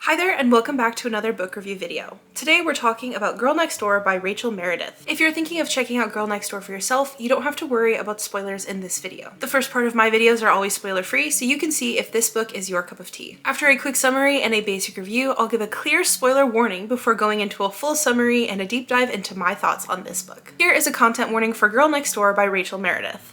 Hi there and welcome back to another book review video. Today we're talking about Girl Next Door by Rachel Meredith. If you're thinking of checking out Girl Next Door for yourself, you don't have to worry about spoilers in this video. The first part of my videos are always spoiler free, so you can see if this book is your cup of tea. After a quick summary and a basic review, I'll give a clear spoiler warning before going into a full summary and a deep dive into my thoughts on this book. Here is a content warning for Girl Next Door by Rachel Meredith.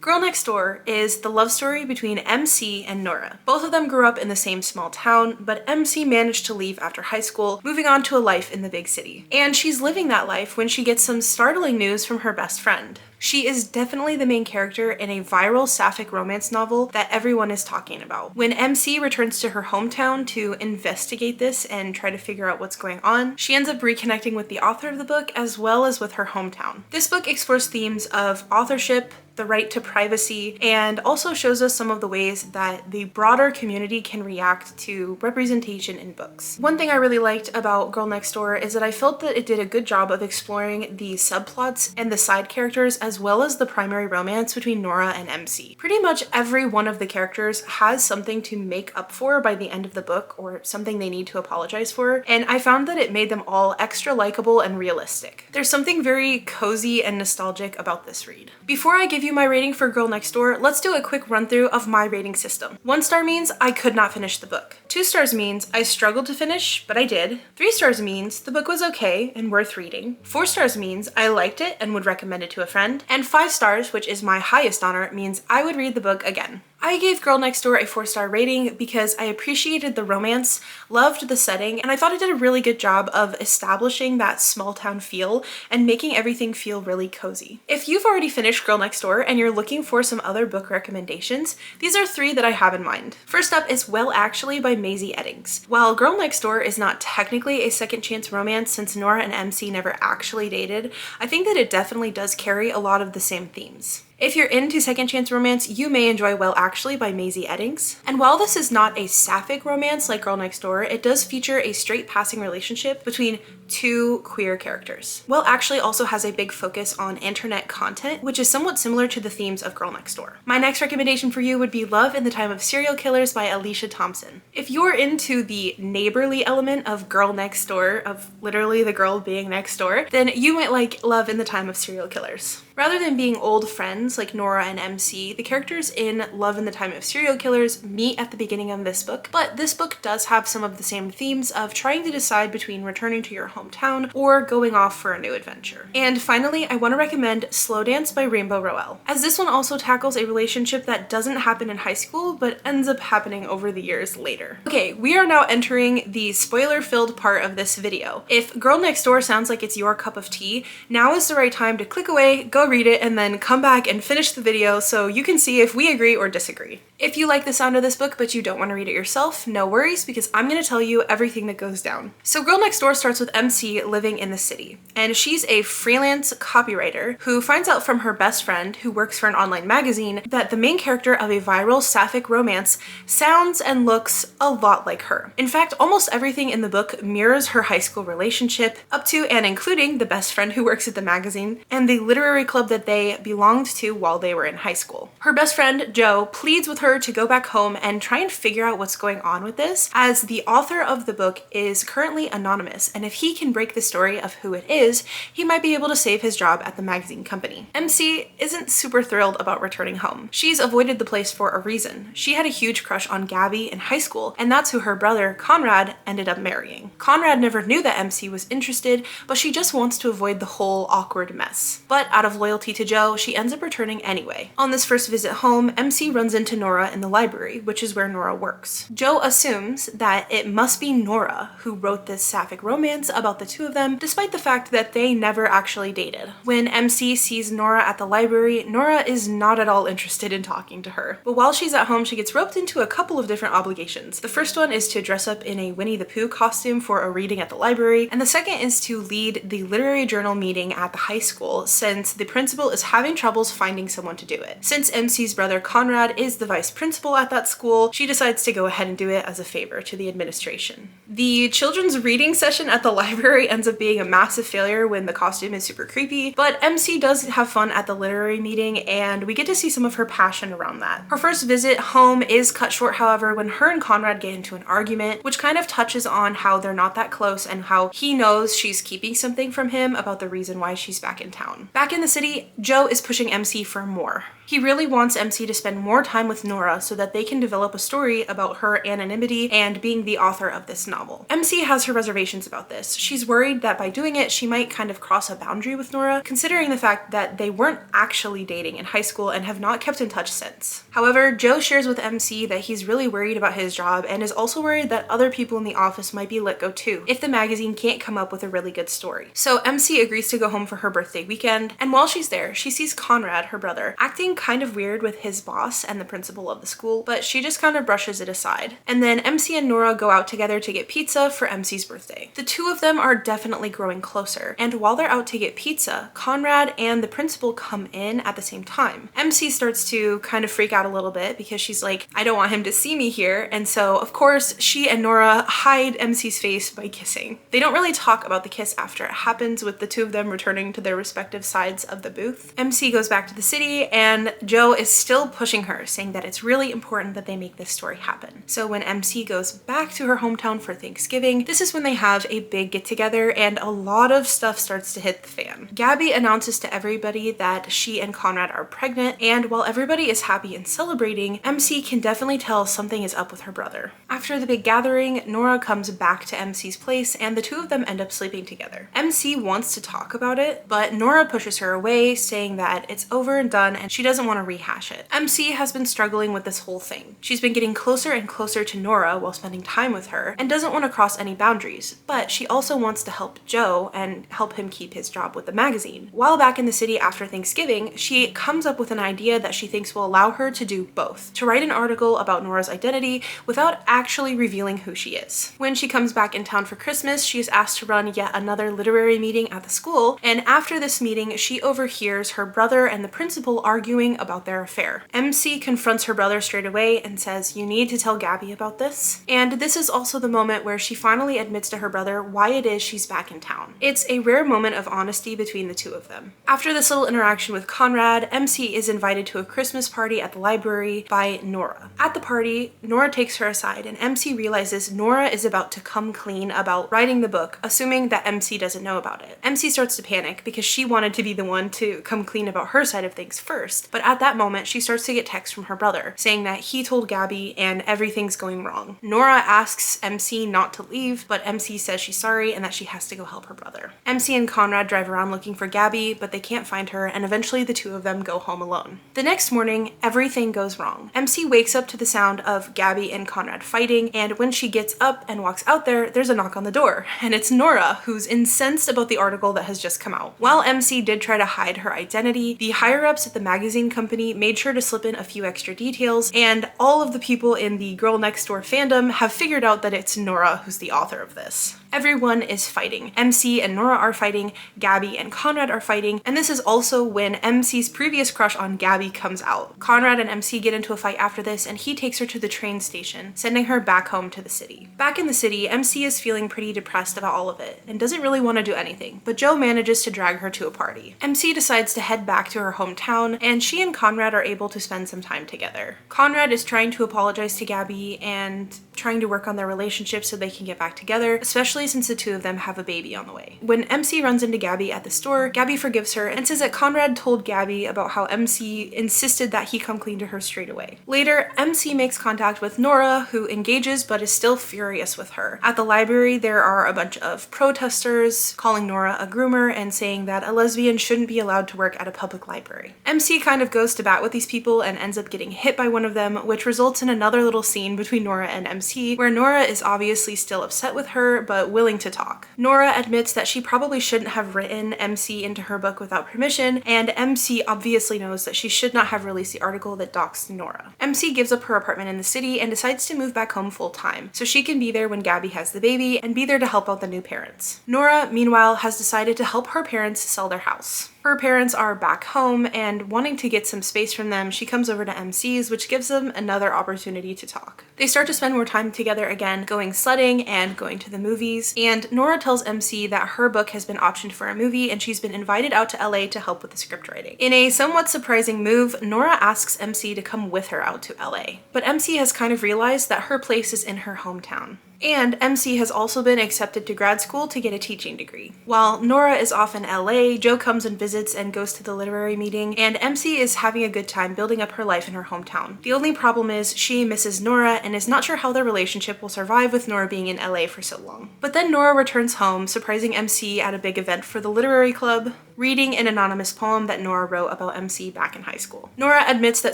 Girl Next Door is the love story between MC and Nora. Both of them grew up in the same small town, but MC managed to leave after high school, moving on to a life in the big city. And she's living that life when she gets some startling news from her best friend. She is definitely the main character in a viral sapphic romance novel that everyone is talking about. When MC returns to her hometown to investigate this and try to figure out what's going on, she ends up reconnecting with the author of the book as well as with her hometown. This book explores themes of authorship, the right to privacy, and also shows us some of the ways that the broader community can react to representation in books. One thing I really liked about Girl Next Door is that I felt that it did a good job of exploring the subplots and the side characters as well as the primary romance between Nora and MC. Pretty much every one of the characters has something to make up for by the end of the book or something they need to apologize for, and I found that it made them all extra likable and realistic. There's something very cozy and nostalgic about this read. Before I give you my rating for Girl Next Door, let's do a quick run through of my rating system. 1 star means I could not finish the book. 2 stars means I struggled to finish, but I did. 3 stars means the book was okay and worth reading. 4 stars means I liked it and would recommend it to a friend. And 5 stars, which is my highest honor, means I would read the book again. I gave Girl Next Door a 4-star rating because I appreciated the romance, loved the setting, and I thought it did a really good job of establishing that small town feel and making everything feel really cozy. If you've already finished Girl Next Door and you're looking for some other book recommendations, these are 3 that I have in mind. First up is Well Actually by Maisie Eddings. While Girl Next Door is not technically a second chance romance since Nora and MC never actually dated, I think that it definitely does carry a lot of the same themes. If you're into second chance romance, you may enjoy Well Actually by Maisie Eddings. And while this is not a sapphic romance like Girl Next Door, it does feature a straight passing relationship between 2 queer characters. Well Actually also has a big focus on internet content, which is somewhat similar to the themes of Girl Next Door. My next recommendation for you would be Love in the Time of Serial Killers by Alicia Thompson. If you're into the neighborly element of Girl Next Door, of literally the girl being next door, then you might like Love in the Time of Serial Killers. Rather than being old friends like Nora and MC, the characters in Love in the Time of Serial Killers meet at the beginning of this book, but this book does have some of the same themes of trying to decide between returning to your hometown or going off for a new adventure. And finally, I want to recommend Slow Dance by Rainbow Rowell, as this one also tackles a relationship that doesn't happen in high school but ends up happening over the years later. Okay, we are now entering the spoiler-filled part of this video. If Girl Next Door sounds like it's your cup of tea, now is the right time to click away, go read it, and then come back and finish the video so you can see if we agree or disagree. If you like the sound of this book but you don't want to read it yourself, no worries, because I'm going to tell you everything that goes down. So Girl Next Door starts with MC living in the city, and she's a freelance copywriter who finds out from her best friend, who works for an online magazine, that the main character of a viral sapphic romance sounds and looks a lot like her. In fact, almost everything in the book mirrors her high school relationship, up to and including the best friend who works at the magazine and the literary club that they belonged to while they were in high school. Her best friend, Joe, pleads with her to go back home and try and figure out what's going on with this, as the author of the book is currently anonymous, and if he can break the story of who it is, he might be able to save his job at the magazine company. MC isn't super thrilled about returning home. She's avoided the place for a reason. She had a huge crush on Gabby in high school, and that's who her brother, Conrad, ended up marrying. Conrad never knew that MC was interested, but she just wants to avoid the whole awkward mess. But out of loyalty to Joe, she ends up returning anyway. On this first visit home, MC runs into Nora in the library, which is where Nora works. Joe assumes that it must be Nora who wrote this sapphic romance about the 2 of them, despite the fact that they never actually dated. When MC sees Nora at the library, Nora is not at all interested in talking to her. But while she's at home, she gets roped into a couple of different obligations. The first one is to dress up in a Winnie the Pooh costume for a reading at the library, and the second is to lead the literary journal meeting at the high school, since the principal is having troubles finding someone to do it. Since MC's brother Conrad is the vice principal at that school, she decides to go ahead and do it as a favor to the administration. The children's reading session at the library ends up being a massive failure when the costume is super creepy, but MC does have fun at the literary meeting, and we get to see some of her passion around that. Her first visit home is cut short, however, when her and Conrad get into an argument, which kind of touches on how they're not that close and how he knows she's keeping something from him about the reason why she's back in town. Back in the city, Joe is pushing MC for more. He really wants MC to spend more time with Nora so that they can develop a story about her anonymity and being the author of this novel. MC has her reservations about this. She's worried that by doing it, she might kind of cross a boundary with Nora, considering the fact that they weren't actually dating in high school and have not kept in touch since. However, Joe shares with MC that he's really worried about his job and is also worried that other people in the office might be let go too if the magazine can't come up with a really good story. So MC agrees to go home for her birthday weekend, and while she's there, she sees Conrad, her brother, acting kind of weird with his boss and the principal of the school, but she just kind of brushes it aside. And then MC and Nora go out together to get pizza for MC's birthday. The two of them are definitely growing closer, and while they're out to get pizza, Conrad and the principal come in at the same time. MC starts to kind of freak out a little bit because she's like, I don't want him to see me here, and so of course she and Nora hide MC's face by kissing. They don't really talk about the kiss after it happens, with the two of them returning to their respective sides of the booth. MC goes back to the city, and Joe is still pushing her, saying that it's really important that they make this story happen. So when MC goes back to her hometown for Thanksgiving, this is when they have a big get together and a lot of stuff starts to hit the fan. Gabby announces to everybody that she and Conrad are pregnant, and while everybody is happy and celebrating, MC can definitely tell something is up with her brother. After the big gathering, Nora comes back to MC's place and the two of them end up sleeping together. MC wants to talk about it, but Nora pushes her away, saying that it's over and done and she doesn't want to rehash it. MC has been struggling with this whole thing. She's been getting closer and closer to Nora while spending time with her and doesn't want to cross any boundaries, but she also wants to help Joe and help him keep his job with the magazine. While back in the city after Thanksgiving, she comes up with an idea that she thinks will allow her to do both, to write an article about Nora's identity without actually revealing who she is. When she comes back in town for Christmas, she is asked to run yet another literary meeting at the school, and after this meeting, she overhears her brother and the principal arguing about their affair. MC confronts her brother straight away and says, "You need to tell Gabby about this." And this is also the moment where she finally admits to her brother why it is she's back in town. It's a rare moment of honesty between the two of them. After this little interaction with Conrad, MC is invited to a Christmas party at the library by Nora. At the party, Nora takes her aside and MC realizes Nora is about to come clean about writing the book, assuming that MC doesn't know about it. MC starts to panic because she wanted to be the one to come clean about her side of things first, but at that moment she starts to get texts from her brother saying that he told Gabby and everything's going wrong. Nora asks MC not to leave, but MC says she's sorry and that she has to go help her brother. MC and Conrad drive around looking for Gabby, but they can't find her, and eventually the two of them go home alone. The next morning, everything goes wrong. MC wakes up to the sound of Gabby and Conrad fighting, and when she gets up and walks out there, there's a knock on the door, and it's Nora, who's incensed about the article that has just come out. While MC did try to hide her identity, the higher-ups at the magazine company made sure to slip in a few extra details, and all of the people in the Girl Next Door fandom have figured out that it's Nora who's the author of this. Everyone is fighting. MC and Nora are fighting, Gabby and Conrad are fighting, and this is also when MC's previous crush on Gabby comes out. Conrad and MC get into a fight after this, and he takes her to the train station, sending her back home to the city. Back in the city, MC is feeling pretty depressed about all of it, and doesn't really want to do anything, but Joe manages to drag her to a party. MC decides to head back to her hometown, and she and Conrad are able to spend some time together. Conrad is trying to apologize to Gabby and trying to work on their relationship so they can get back together, especially since the two of them have a baby on the way. When MC runs into Gabby at the store, Gabby forgives her and says that Conrad told Gabby about how MC insisted that he come clean to her straight away. Later, MC makes contact with Nora, who engages but is still furious with her. At the library, there are a bunch of protesters calling Nora a groomer and saying that a lesbian shouldn't be allowed to work at a public library. MC kind of goes to bat with these people and ends up getting hit by one of them, which results in another little scene between Nora and MC, where Nora is obviously still upset with her, but willing to talk. Nora admits that she probably shouldn't have written MC into her book without permission, and MC obviously knows that she should not have released the article that doxed Nora. MC gives up her apartment in the city and decides to move back home full time, so she can be there when Gabby has the baby and be there to help out the new parents. Nora, meanwhile, has decided to help her parents sell their house. Her parents are back home, and wanting to get some space from them, she comes over to MC's, which gives them another opportunity to talk. They start to spend more time together again, going sledding and going to the movies, and Nora tells MC that her book has been optioned for a movie and she's been invited out to LA to help with the script writing. In a somewhat surprising move, Nora asks MC to come with her out to LA, but MC has kind of realized that her place is in her hometown. And MC has also been accepted to grad school to get a teaching degree. While Nora is off in LA, Joe comes and visits and goes to the literary meeting, and MC is having a good time building up her life in her hometown. The only problem is she misses Nora and is not sure how their relationship will survive with Nora being in LA for so long. But then Nora returns home, surprising MC at a big event for the literary club, reading an anonymous poem that Nora wrote about MC back in high school. Nora admits that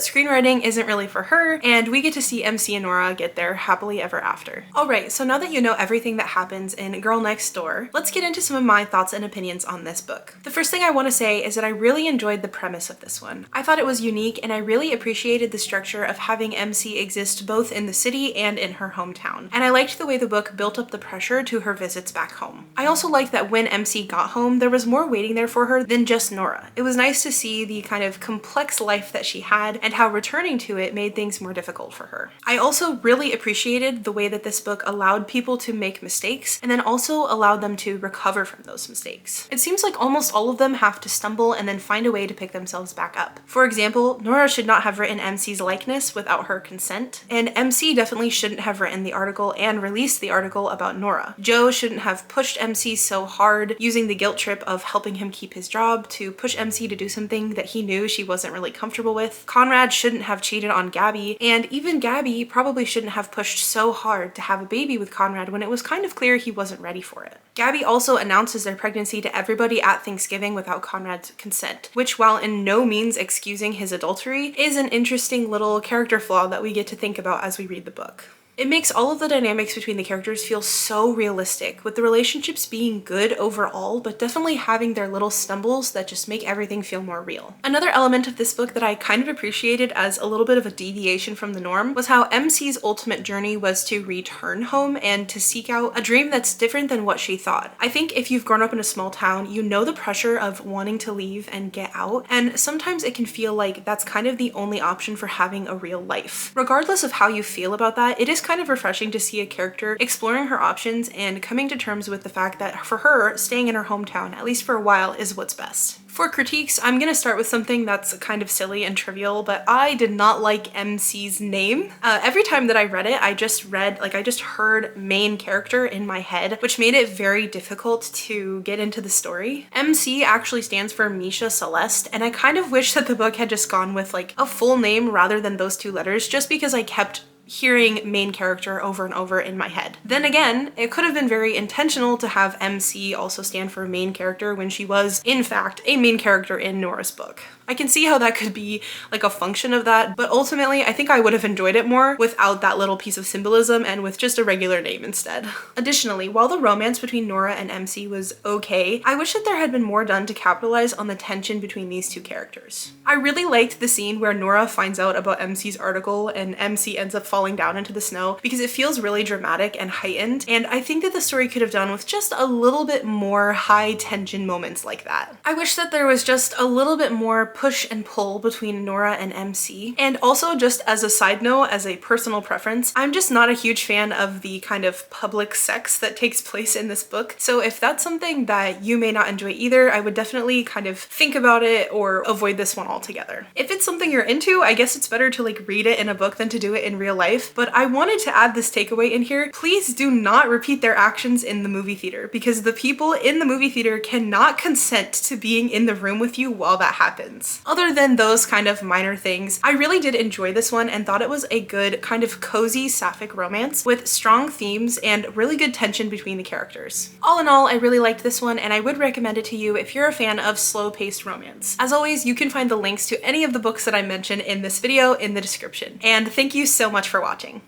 screenwriting isn't really for her, and we get to see MC and Nora get there happily ever after. Alright, so now that you know everything that happens in Girl Next Door, let's get into some of my thoughts and opinions on this book. The first thing I want to say is that I really enjoyed the premise of this one. I thought it was unique, and I really appreciated the structure of having MC exist both in the city and in her hometown. And I liked the way the book built up the pressure to her visits back home. I also liked that when MC got home, there was more waiting there for her than just Nora. It was nice to see the kind of complex life that she had and how returning to it made things more difficult for her. I also really appreciated the way that this book allowed people to make mistakes and then also allowed them to recover from those mistakes. It seems like almost all of them have to stumble and then find a way to pick themselves back up. For example, Nora should not have written MC's likeness without her consent, and MC definitely shouldn't have written the article and released the article about Nora. Joe shouldn't have pushed MC so hard, using the guilt trip of helping him keep his job to push MC to do something that he knew she wasn't really comfortable with. Conrad shouldn't have cheated on Gabby, and even Gabby probably shouldn't have pushed so hard to have a baby with Conrad when it was kind of clear he wasn't ready for it. Gabby also announces their pregnancy to everybody at Thanksgiving without Conrad's consent, which, while in no means excusing his adultery, is an interesting little character flaw that we get to think about as we read the book. It makes all of the dynamics between the characters feel so realistic, with the relationships being good overall, but definitely having their little stumbles that just make everything feel more real. Another element of this book that I kind of appreciated as a little bit of a deviation from the norm was how MC's ultimate journey was to return home and to seek out a dream that's different than what she thought. I think if you've grown up in a small town, you know the pressure of wanting to leave and get out, and sometimes it can feel like that's kind of the only option for having a real life. Regardless of how you feel about that, it is kind of refreshing to see a character exploring her options and coming to terms with the fact that for her, staying in her hometown, at least for a while, is what's best. For critiques, I'm gonna start with something that's kind of silly and trivial, but I did not like MC's name. Every time that I read it, I just heard main character in my head, which made it very difficult to get into the story. MC actually stands for Misha Celeste, and I kind of wish that the book had just gone with like a full name rather than those two letters, just because I kept hearing main character over and over in my head. Then again, it could have been very intentional to have MC also stand for main character when she was, in fact, a main character in Nora's book. I can see how that could be like a function of that, but ultimately I think I would have enjoyed it more without that little piece of symbolism and with just a regular name instead. Additionally, while the romance between Nora and MC was okay, I wish that there had been more done to capitalize on the tension between these two characters. I really liked the scene where Nora finds out about MC's article and MC ends up falling down into the snow because it feels really dramatic and heightened, and I think that the story could have done with just a little bit more high tension moments like that. I wish that there was just a little bit more push and pull between Nora and MC. And also, just as a side note, as a personal preference, I'm just not a huge fan of the kind of public sex that takes place in this book. So if that's something that you may not enjoy either, I would definitely kind of think about it or avoid this one altogether. If it's something you're into, I guess it's better to like read it in a book than to do it in real life. But I wanted to add this takeaway in here. Please do not repeat their actions in the movie theater, because the people in the movie theater cannot consent to being in the room with you while that happens. Other than those kind of minor things, I really did enjoy this one and thought it was a good kind of cozy sapphic romance with strong themes and really good tension between the characters. All in all, I really liked this one and I would recommend it to you if you're a fan of slow-paced romance. As always, you can find the links to any of the books that I mentioned in this video in the description. And thank you so much for watching.